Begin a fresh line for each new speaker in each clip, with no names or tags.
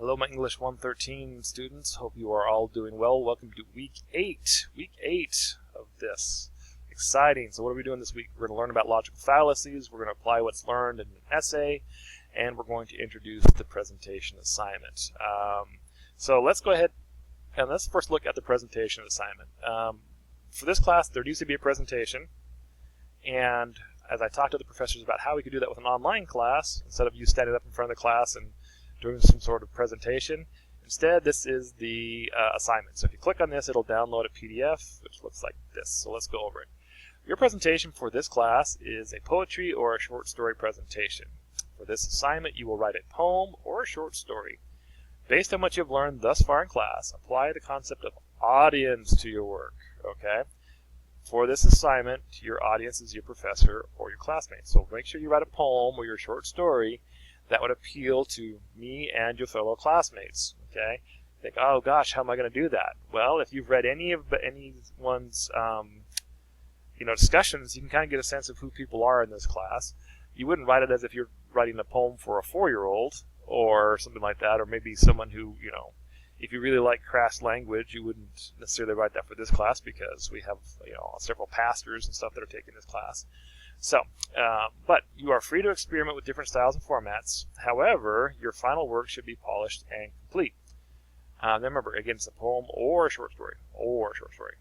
Hello, my English 113 students. Hope you are all doing well. Welcome to week 8 of this. Exciting. So what are we doing this week? We're going to learn about logical fallacies. We're going to apply what's learned in an essay, and we're going to introduce the presentation assignment. So let's go ahead and let's first look at the presentation assignment. For this class, there needs to be a presentation, and as I talked to the professors about how we could do that with an online class, instead of you standing up in front of the class and doing some sort of presentation, instead this is the assignment. So if you click on this, it'll download a PDF which looks like this. So let's go over it. Your presentation for this class is a poetry or a short story presentation. For this assignment, you will write a poem or a short story. Based on what you've learned thus far in class, apply the concept of audience to your work. Okay? For this assignment, your audience is your professor or your classmates. So make sure you write a poem or your short story that would appeal to me and your fellow classmates. Okay? Think, oh gosh, how am I going to do that? Well, if you've read anyone's discussions, you can kind of get a sense of who people are in this class. You wouldn't write it as if you're writing a poem for a 4-year-old or something like that, or maybe someone who, if you really like crass language, you wouldn't necessarily write that for this class, because we have, several pastors and stuff that are taking this class. So, but you are free to experiment with different styles and formats. However, your final work should be polished and complete. Then remember, again, it's a poem or a short story.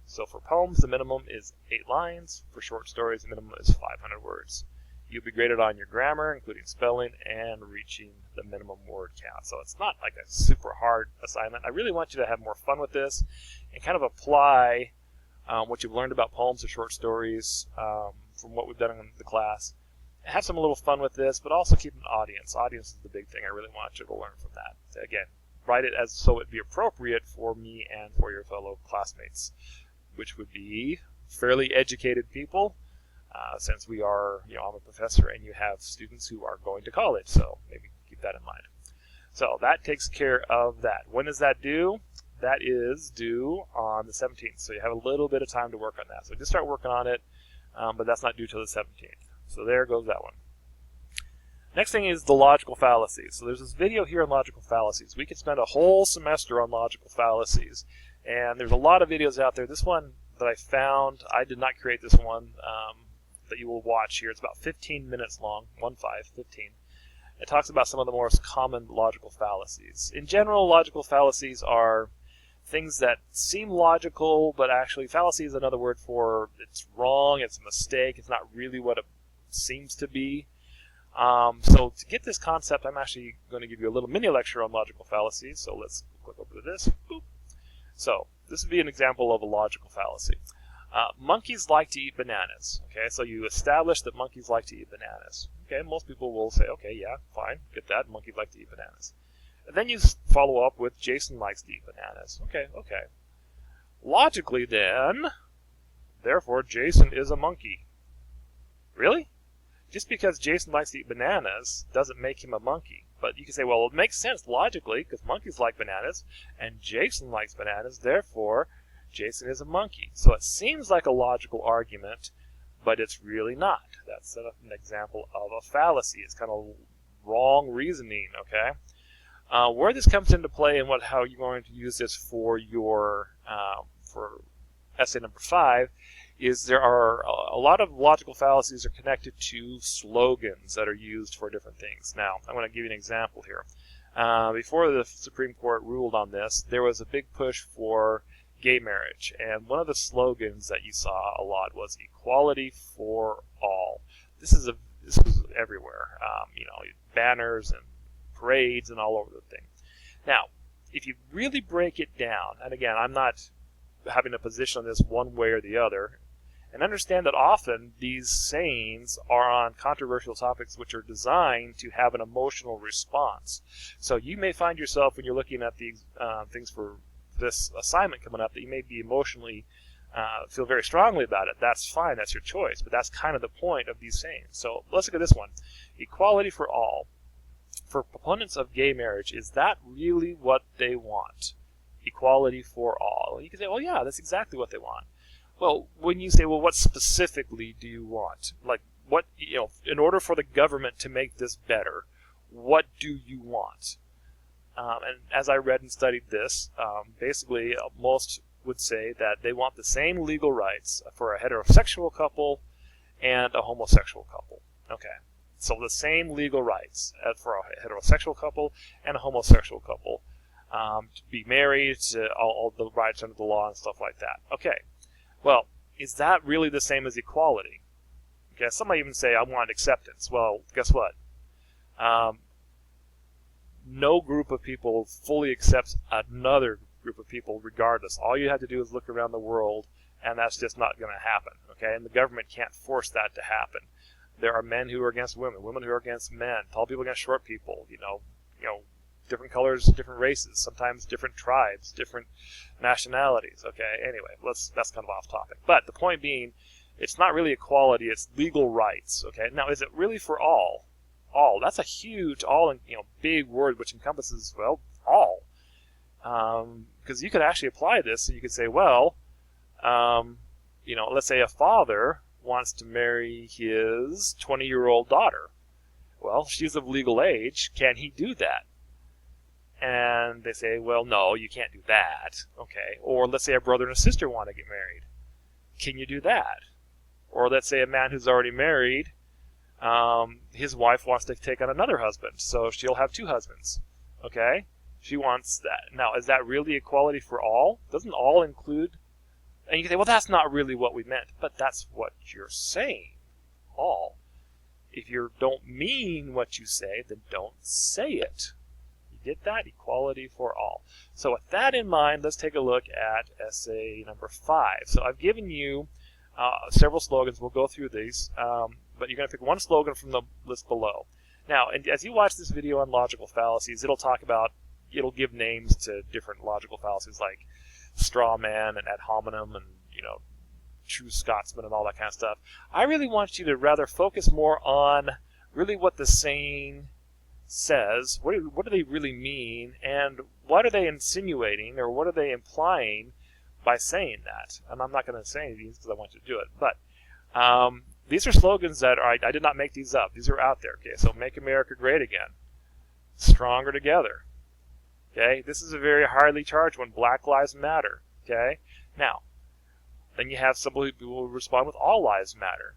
So for poems, the minimum is 8 lines. For short stories, the minimum is 500 words. You'll be graded on your grammar, including spelling, and reaching the minimum word count. So it's not like a super hard assignment. I really want you to have more fun with this and kind of apply what you've learned about poems or short stories from what we've done in the class. Have some little fun with this, but also keep an audience. Audience is the big thing. I really want you to learn from that. Again, write it as so it be appropriate for me and for your fellow classmates, which would be fairly educated people, since we are, I'm a professor and you have students who are going to college, so maybe keep that in mind. So that takes care of that. When is that due? That is due on the 17th, so you have a little bit of time to work on that. So just start working on it, but that's not due till the 17th. So there goes that one. Next thing is the logical fallacies. So there's this video here on logical fallacies. We could spend a whole semester on logical fallacies, and there's a lot of videos out there. This one that I found, I did not create this one that you will watch here. It's about 15 minutes long, 15. It talks about some of the most common logical fallacies. In general, logical fallacies are things that seem logical, but actually fallacy is another word for it's wrong, it's a mistake, it's not really what it seems to be. So to get this concept, I'm actually going to give you a little mini lecture on logical fallacies. So let's click over to this. Boop. So this would be an example of a logical fallacy. Monkeys like to eat bananas. Okay, so you establish that monkeys like to eat bananas. Okay, most people will say, okay, yeah, fine, get that, monkeys like to eat bananas. And then you follow up with Jason likes to eat bananas. Okay. Logically then, therefore Jason is a monkey. Really? Just because Jason likes to eat bananas doesn't make him a monkey. But you can say, well, it makes sense logically because monkeys like bananas and Jason likes bananas, therefore Jason is a monkey. So it seems like a logical argument, but it's really not. That's an example of a fallacy. It's kind of wrong reasoning, okay? Where this comes into play and how you're going to use this for your for essay number 5 is there are a lot of logical fallacies are connected to slogans that are used for different things. Now, I'm going to give you an example here. Before the Supreme Court ruled on this, there was a big push for gay marriage, and one of the slogans that you saw a lot was equality for all. This was everywhere, banners and parades and all over the thing. Now, if you really break it down, and again, I'm not having a position on this one way or the other, and understand that often these sayings are on controversial topics which are designed to have an emotional response. So you may find yourself, when you're looking at these things for this assignment coming up, that you may be emotionally feel very strongly about it. That's fine, that's your choice, but that's kind of the point of these sayings. So let's look at this one. Equality for all. For proponents of gay marriage, is that really what they want? Equality for all. You can say, well, yeah, that's exactly what they want. Well, when you say, well, what specifically do you want? Like, what, in order for the government to make this better, what do you want? and as I read and studied this, basically most would say that they want the same legal rights for a heterosexual couple and a homosexual couple. Okay, so the same legal rights for a heterosexual couple and a homosexual couple, to be married, to all the rights under the law and stuff like that. Okay, well, is that really the same as equality? Okay, some might even say I want acceptance. Well, guess what? No group of people fully accepts another group of people regardless. All you have to do is look around the world, and that's just not going to happen. Okay, and the government can't force that to happen. There are men who are against women, women who are against men, tall people against short people. Different colors, different races, sometimes different tribes, different nationalities. Okay, anyway, that's kind of off topic. But the point being, it's not really equality; it's legal rights. Okay, now is it really for all? All. That's a huge, big word which encompasses, well, all. Because you could actually apply this, and you could say, well, let's say a father wants to marry his 20-year-old daughter. Well, she's of legal age. Can he do that? And they say, well, no, you can't do that. Okay. Or let's say a brother and a sister want to get married. Can you do that? Or let's say a man who's already married, his wife wants to take on another husband, so she'll have two husbands. Okay? She wants that. Now, is that really equality for all? Doesn't all include? And you can say, well, that's not really what we meant. But that's what you're saying. All. If you don't mean what you say, then don't say it. You get that? Equality for all. So with that in mind, let's take a look at essay number 5. So I've given you several slogans. We'll go through these. But you're going to pick one slogan from the list below. Now, and as you watch this video on logical fallacies, it'll give names to different logical fallacies like straw man and ad hominem and, true Scotsman and all that kind of stuff. I really want you to rather focus more on really what the saying says. What do they really mean? And what are they insinuating, or what are they implying by saying that? And I'm not going to say any of these because I want you to do it. But these are slogans that I did not make these up. These are out there. Okay, so Make America Great Again. Stronger Together. Okay, this is a very highly charged one. Black Lives Matter. Okay, now, then you have some people who respond with All Lives Matter.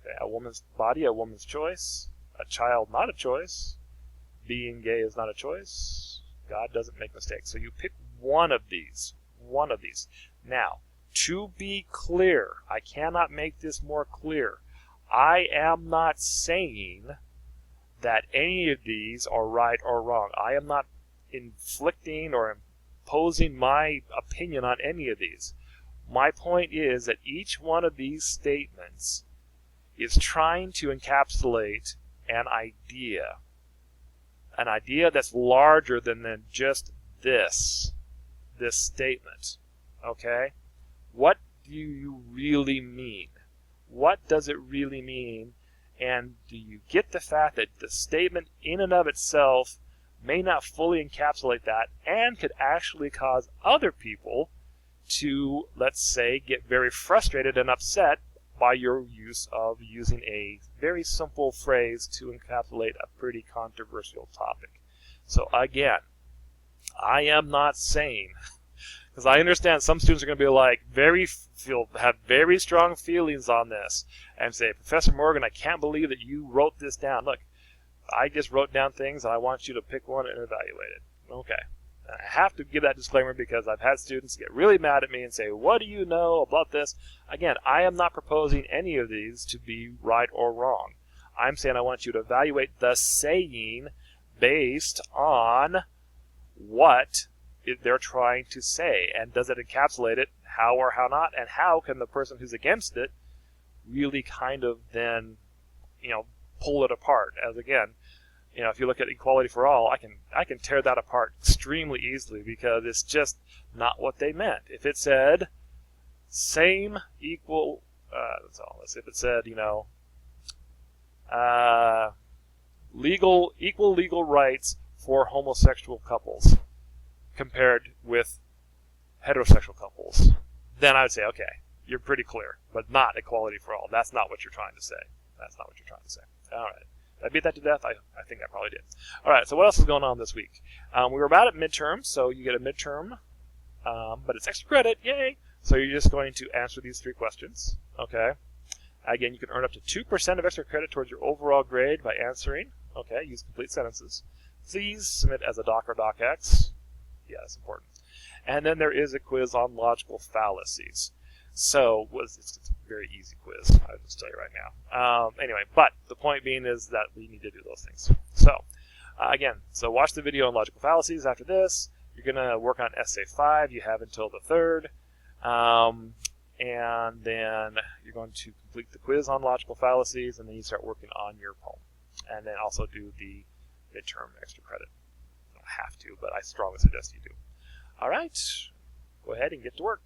Okay, a woman's body, a woman's choice. A child, not a choice. Being gay is not a choice. God doesn't make mistakes. So you pick one of these. One of these. Now, to be clear, I cannot make this more clear. I am not saying that any of these are right or wrong. I am not inflicting or imposing my opinion on any of these. My point is that each one of these statements is trying to encapsulate an idea that's larger than just this statement. Okay? What do you really mean? What does it really mean? And do you get the fact that the statement in and of itself may not fully encapsulate that and could actually cause other people to, let's say, get very frustrated and upset by your use of using a very simple phrase to encapsulate a pretty controversial topic. So again, I am not saying, because I understand some students are going to be like have very strong feelings on this and say, Professor Morgan, I can't believe that you wrote this down. Look, I just wrote down things and I want you to pick one and evaluate it. Okay. I have to give that disclaimer because I've had students get really mad at me and say, what do you know about this? Again, I am not proposing any of these to be right or wrong. I'm saying I want you to evaluate the saying based on what they're trying to say, and does it encapsulate it, how or how not, and how can the person who's against it really kind of then, pull it apart. As again, if you look at equality for all, I can tear that apart extremely easily because it's just not what they meant. If it said same equal, let's say if it said equal legal rights for homosexual couples compared with heterosexual couples, then I would say, okay, you're pretty clear, but not equality for all. That's not what you're trying to say. That's not what you're trying to say. All right. Did I beat that to death? I think I probably did. All right, so what else is going on this week? We were about at midterm, so you get a midterm, but it's extra credit, yay! So you're just going to answer these 3 questions, okay? Again, you can earn up to 2% of extra credit towards your overall grade by answering, okay? Use complete sentences. Please submit as a doc or docx. Yeah, that's important. And then there is a quiz on logical fallacies. So it's a very easy quiz, I'll just tell you right now. Anyway, but the point being is that we need to do those things. So, again, so watch the video on logical fallacies after this. You're going to work on Essay 5. You have until the 3rd. And then you're going to complete the quiz on logical fallacies, and then you start working on your poem. And then also do the midterm extra credit. You don't have to, but I strongly suggest you do. All right, go ahead and get to work.